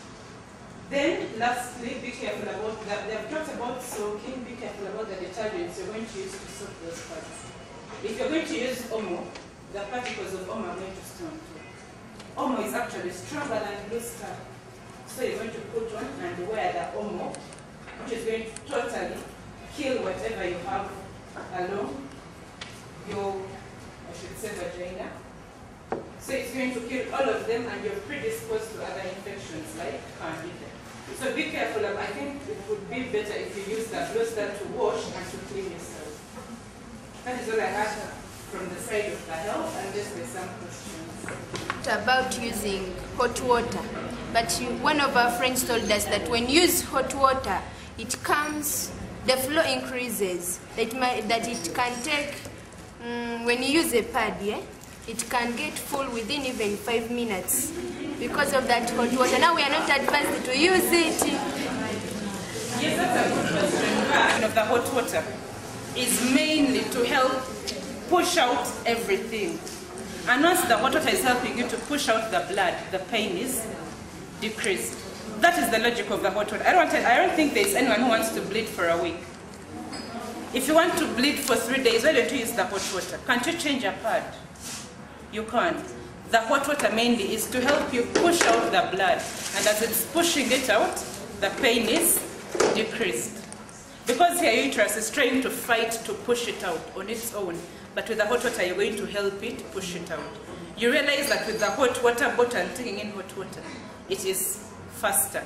Then lastly, be careful about that. They have talked about soaking. Be careful about the detergents you're going to use to soak those parts. If you're going to use Omo, the particles of Omo are going to stay on top. Omo is actually stronger than blue star. So you're going to put on and wear the Omo, which is going to totally kill whatever you have along your, I should say, vagina. So it's going to kill all of them, and you're predisposed to other infections like candida. So be careful. I think it would be better if you use the blue star to wash and to clean yourself. That is all I have from the side of the health, unless there's some questions. About using hot water, but one of our friends told us that when you use hot water, it comes, the flow increases. That it can take, when you use a pad, yeah, it can get full within even 5 minutes because of that hot water. Now we are not advised to use it. Yes, that's a good question. Of the hot water is mainly to help push out everything. And once the hot water is helping you to push out the blood, the pain is decreased. That is the logic of the hot water. I don't think there's anyone who wants to bleed for a week. If you want to bleed for 3 days, why don't you use the hot water? Can't you change a pad? You can't. The hot water mainly is to help you push out the blood. And as it's pushing it out, the pain is decreased. Because your uterus is trying to fight to push it out on its own. But with the hot water, you're going to help it push it out. You realize that with the hot water bottle, taking in hot water, it is faster.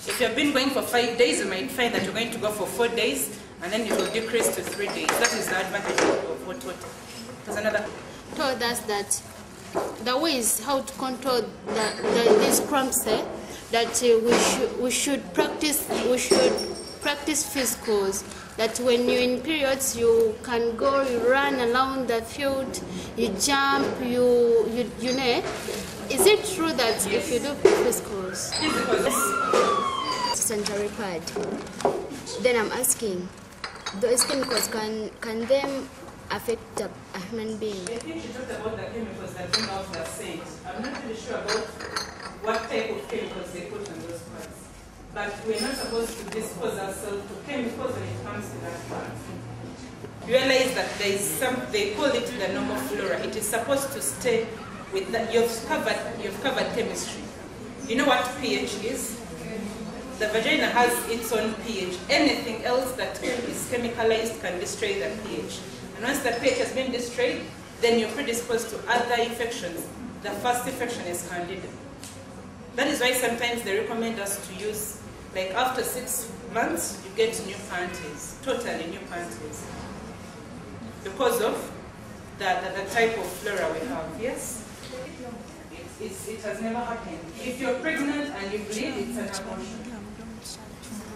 If you've been going for 5 days, you might find that you're going to go for 4 days, and then it will decrease to 3 days. That is the advantage of hot water. There's another. Told us that the ways how to control these cramps, that we should practice physicals. That when you're in periods, you can go, you run around the field, you jump, you know. Is it true that if you do physicals, sanitary pad, then I'm asking, those chemicals, can them affect a human being? I think you talked about the chemicals that came out the scent. I'm not really sure about what type of chemicals they put on those pads. But we're not supposed to dispose ourselves to chemicals when it comes to that plant. Realize that there is they call it the normal flora. It is supposed to stay with that. You've covered chemistry. You know what pH is? The vagina has its own pH. Anything else that is chemicalized can destroy the pH. And once the pH has been destroyed, then you're predisposed to other infections. The first infection is candida. That is why sometimes they recommend us to use, like after 6 months, you get new panties, totally new panties. Because of the type of flora we have, yes? It has never happened. If you're pregnant and you bleed, it's an abortion.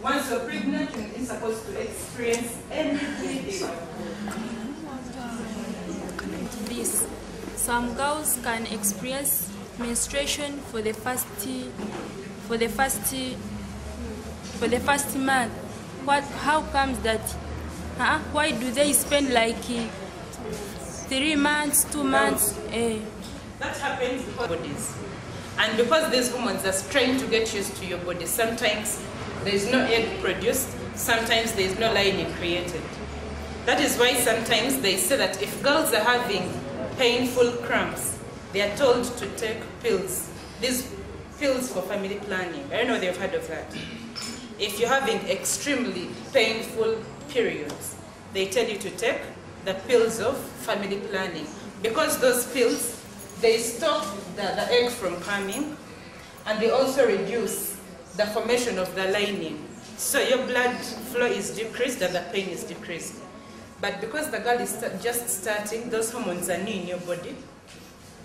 Once you're pregnant, you're not supposed to experience any bleeding. This. Some girls can experience menstruation for the first month. How comes that? Why do they spend like 3 months, 2 months? That happens because bodies, and because these hormones are trying to get used to your body. Sometimes there is no egg produced. Sometimes there is no lining created. That is why sometimes they say that if girls are having painful cramps, they are told to take pills. These pills for family planning. I don't know if they've heard of that. If you're having extremely painful periods, they tell you to take the pills of family planning. Because those pills, they stop the egg from coming, and they also reduce the formation of the lining. So your blood flow is decreased and the pain is decreased. But because the girl is just starting, those hormones are new in your body.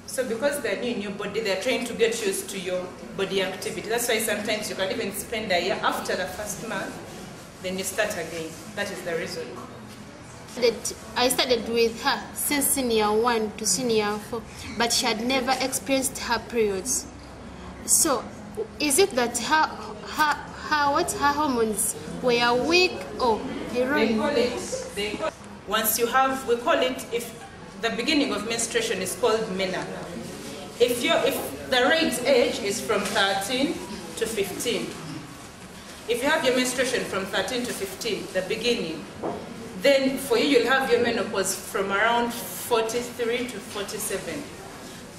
So because they're new in your body, they're trying to get used to your body activity. That's why sometimes you can even spend a year after the first month, then you start again. That is the reason. I started with her since senior 1 to senior 4, but she had never experienced her periods. So, is it that her hormones were weak or once you have, we call it, if the beginning of menstruation is called menarche. If the right age is from 13 to 15. If you have your menstruation from 13 to 15, the beginning, then for you, you'll have your menopause from around 43 to 47.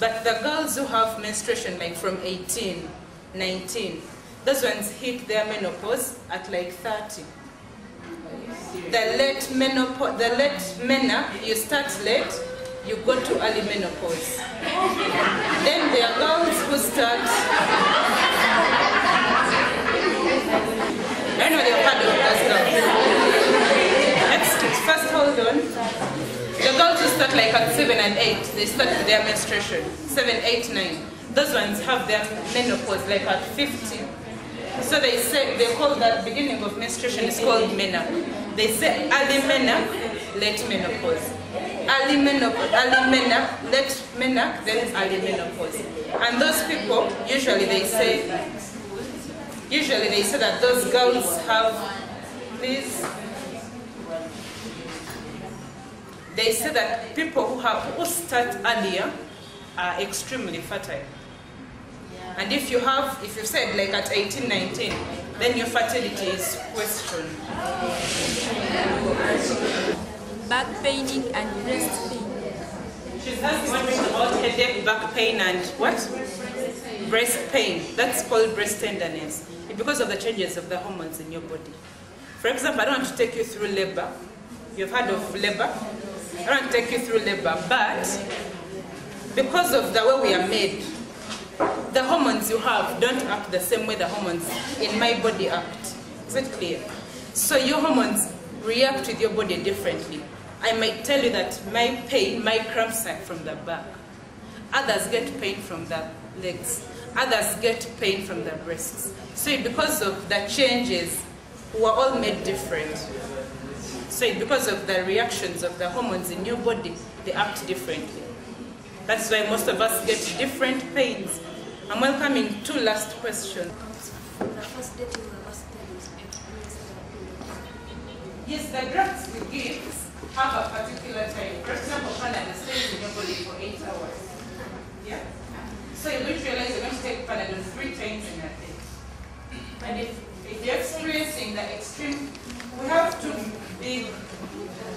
But the girls who have menstruation like from 18, 19, those ones hit their menopause at like 30. The late menarche, you start late, you go to early menopause. Then there are girls who start, I know they've heard of those girls. Let's first hold on. The girls who start like at 7 and 8, they start their menstruation. 7, 8, 9. Those ones have their menopause like at 50. So they say, they call that beginning of menstruation is called menarche. They say early menarche, late menopause. Early menarche, late menarche, then early menopause. And those people, usually they say that those girls have, please, they say that people who start earlier are extremely fertile. And if you said like at 18, 19, then your fertility is questioned. Back paining and breast pain. She's asking about headache, back pain, and what? Breast pain. That's called breast tenderness. It's because of the changes of the hormones in your body. For example, I don't want to take you through labor. You've heard of labor? I don't want to take you through labor, but because of the way we are made, the hormones you have don't act the same way the hormones in my body act. Is it clear? So your hormones react with your body differently. I might tell you that my pain, my cramps are from the back. Others get pain from the legs. Others get pain from the breasts. So because of the changes, we're all made different. So because of the reactions of the hormones in your body, they act differently. That's why most of us get different pains. I'm welcoming 2 last questions. Yes, the drugs we give have a particular time. For example, Panadol stays in your body for 8 hours. Yeah? So you're going to realize you're going to take Panadol 3 times in a day. And if you're experiencing the extreme, we have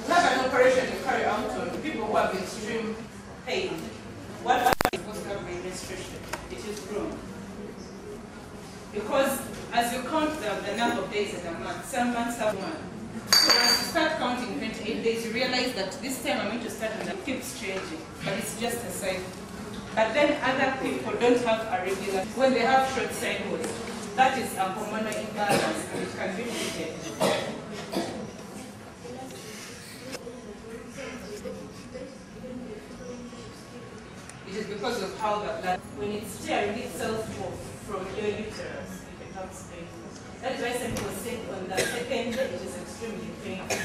an operation to carry out on people who have extreme pain. What are you supposed to have my menstruation? It is wrong. Because as you count the number of days in a month, some months have 1. So as you start counting 28 days, you realize that this time I'm going to start and it keeps changing. But it's just a cycle. But then other people don't have a regular, when they have short cycles, that is a hormonal imbalance and it can be treated. It is because of how the blood, when it's tearing itself off from your uterus, it becomes painful. That's why some people say on the second day it is extremely painful.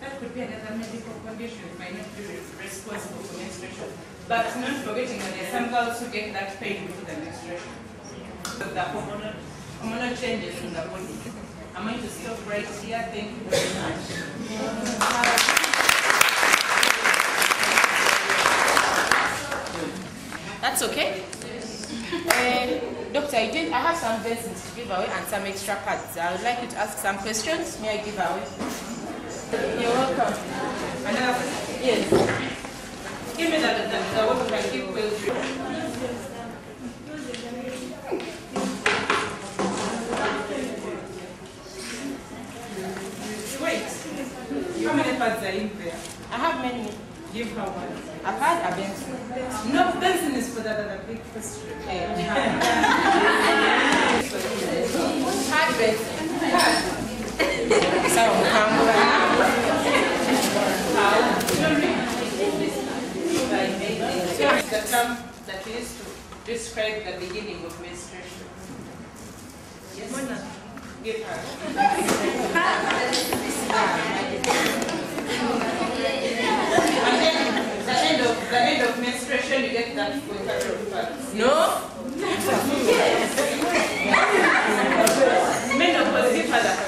That could be another medical condition, it might not be responsible for menstruation. But not forgetting that there are some girls who get that pain before the menstruation. The hormonal changes in the body. I'm going to stop right here. Thank you very much. That's okay. Doctor, I have some vaccines to give away and some extra pads. I would like you to ask some questions. May I give away? You're welcome. Another? Yes. Give me the one that I keep well. Wait. How many pads are in there? I have many. Give her one. I've had a Benson. No, Benson is for the big question. Hard Benson. The term that we used to describe the beginning of menstruation. Yes? Give her. And then the end of menstruation, you get that for couple of pads. No? Menopause, give her that.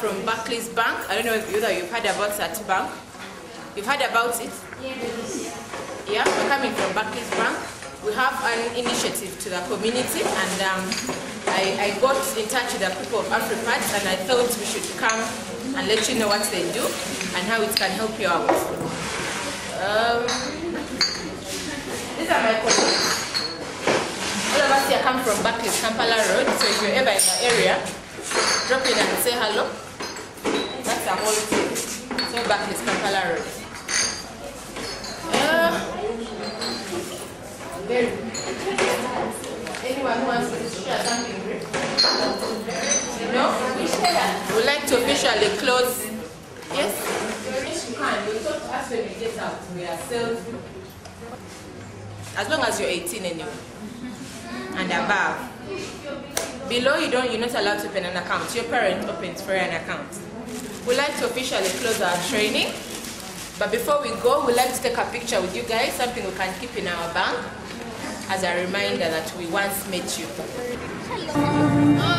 from Barclays Bank. I don't know if either you've heard about that bank. You've heard about it? Yes. Yeah, we're coming from Barclays Bank. We have an initiative to the community, and I got in touch with a group of Africans, and I thought we should come and let you know what they do and how it can help you out. These are my colleagues. All of us here come from Barclays, Kampala Road, so if you're ever in the area, drop in and say hello. That's the whole thing. So Barclays, Kampala Road. Anyone who wants to share something brief? No? We'd like to officially close. Yes? Yes, you can. We talk to us when we get out. We are sales. As long as you're 18 anyway. And above. Below, you're not allowed to open an account. Your parent opens for an account. We'd like to officially close our training. But before we go, we'd like to take a picture with you guys, something we can keep in our bank as a reminder that we once met you. Hello.